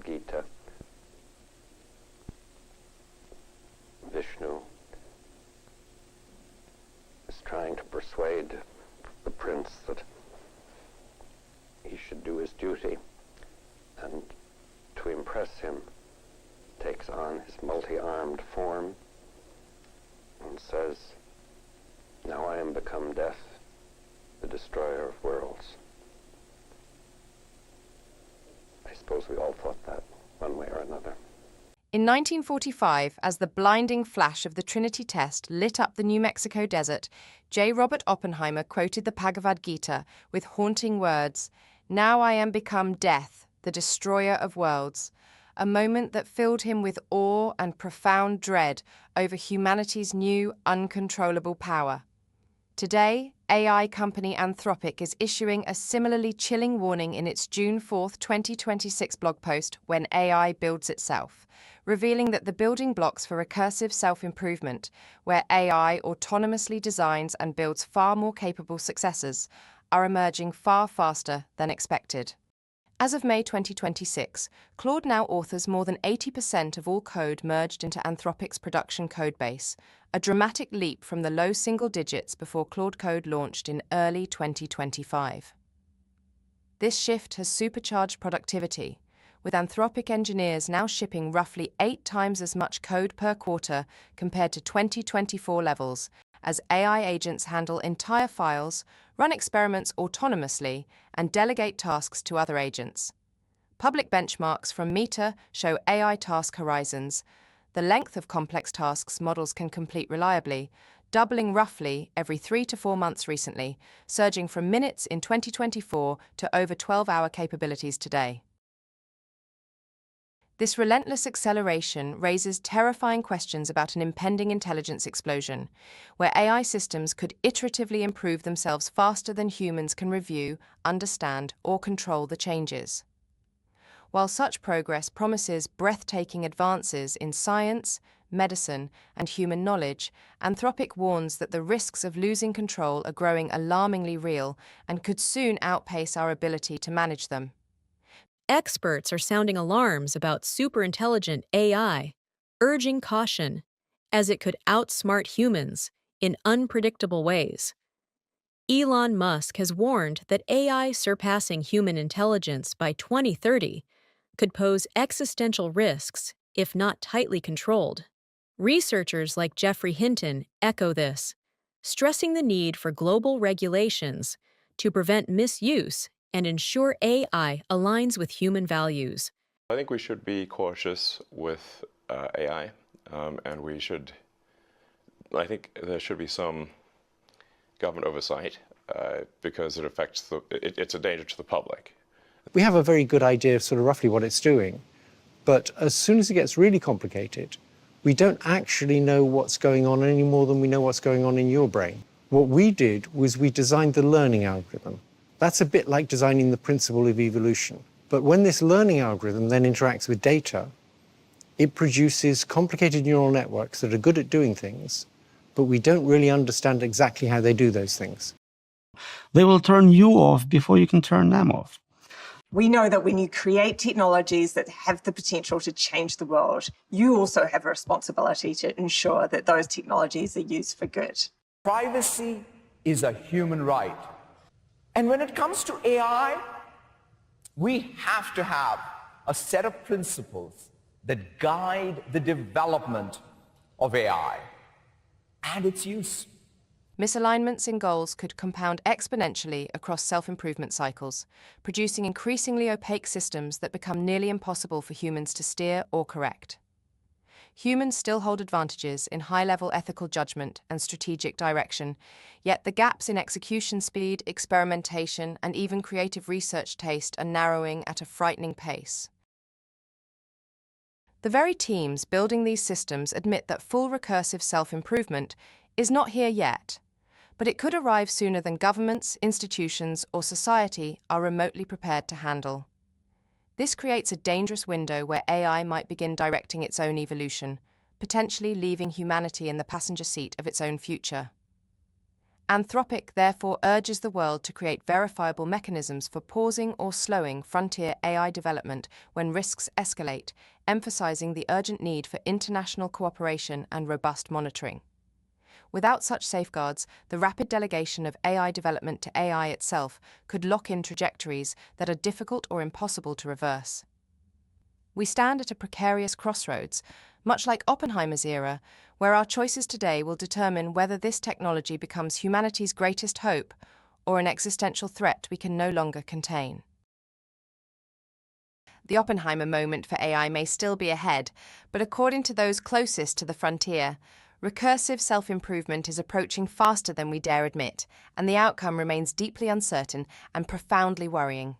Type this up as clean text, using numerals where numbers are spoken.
Bhagavad Gita, Vishnu is trying to persuade the prince that he should do his duty, and to impress him takes on his multi-armed form and says, "Now I am become death, the destroyer of worlds." I suppose we all thought that one way or another. In 1945, as the blinding flash of the Trinity test lit up the New Mexico desert, J. Robert Oppenheimer quoted the Bhagavad Gita with haunting words, "Now I am become death, the destroyer of worlds," a moment that filled him with awe and profound dread over humanity's new, uncontrollable power. Today, AI company Anthropic is issuing a similarly chilling warning in its June 4, 2026 blog post, When AI Builds Itself, revealing that the building blocks for recursive self-improvement, where AI autonomously designs and builds far more capable successors, are emerging far faster than expected. As of May 2026, Claude now authors more than 80% of all code merged into Anthropic's production codebase, a dramatic leap from the low single digits before Claude Code launched in early 2025. This shift has supercharged productivity, with Anthropic engineers now shipping roughly 8 times as much code per quarter compared to 2024 levels, as AI agents handle entire files, run experiments autonomously, and delegate tasks to other agents. Public benchmarks from METR show AI task horizons, the length of complex tasks models can complete reliably, doubling roughly every 3 to 4 months recently, surging from minutes in 2024 to over 12-hour capabilities today. This relentless acceleration raises terrifying questions about an impending intelligence explosion, where AI systems could iteratively improve themselves faster than humans can review, understand, or control the changes. While such progress promises breathtaking advances in science, medicine, and human knowledge, Anthropic warns that the risks of losing control are growing alarmingly real and could soon outpace our ability to manage them. Experts are sounding alarms about superintelligent AI, urging caution, as it could outsmart humans in unpredictable ways. Elon Musk has warned that AI surpassing human intelligence by 2030 could pose existential risks if not tightly controlled. Researchers like Geoffrey Hinton echo this, stressing the need for global regulations to prevent misuse and ensure AI aligns with human values. I think we should be cautious with AI, and I think there should be some government oversight because it affects it's a danger to the public. We have a very good idea of sort of roughly what it's doing, but as soon as it gets really complicated, we don't actually know what's going on any more than we know what's going on in your brain. What we did was we designed the learning algorithm. That's a bit like designing the principle of evolution. But when this learning algorithm then interacts with data, it produces complicated neural networks that are good at doing things, but we don't really understand exactly how they do those things. They will turn you off before you can turn them off. We know that when you create technologies that have the potential to change the world, you also have a responsibility to ensure that those technologies are used for good. Privacy is a human right. And when it comes to AI, we have to have a set of principles that guide the development of AI and its use. Misalignments in goals could compound exponentially across self-improvement cycles, producing increasingly opaque systems that become nearly impossible for humans to steer or correct. Humans still hold advantages in high-level ethical judgment and strategic direction, yet the gaps in execution speed, experimentation, and even creative research taste are narrowing at a frightening pace. The very teams building these systems admit that full recursive self-improvement is not here yet, but it could arrive sooner than governments, institutions, or society are remotely prepared to handle. This creates a dangerous window where AI might begin directing its own evolution, potentially leaving humanity in the passenger seat of its own future. Anthropic therefore urges the world to create verifiable mechanisms for pausing or slowing frontier AI development when risks escalate, emphasizing the urgent need for international cooperation and robust monitoring. Without such safeguards, the rapid delegation of AI development to AI itself could lock in trajectories that are difficult or impossible to reverse. We stand at a precarious crossroads, much like Oppenheimer's era, where our choices today will determine whether this technology becomes humanity's greatest hope or an existential threat we can no longer contain. The Oppenheimer moment for AI may still be ahead, but according to those closest to the frontier, recursive self-improvement is approaching faster than we dare admit, and the outcome remains deeply uncertain and profoundly worrying.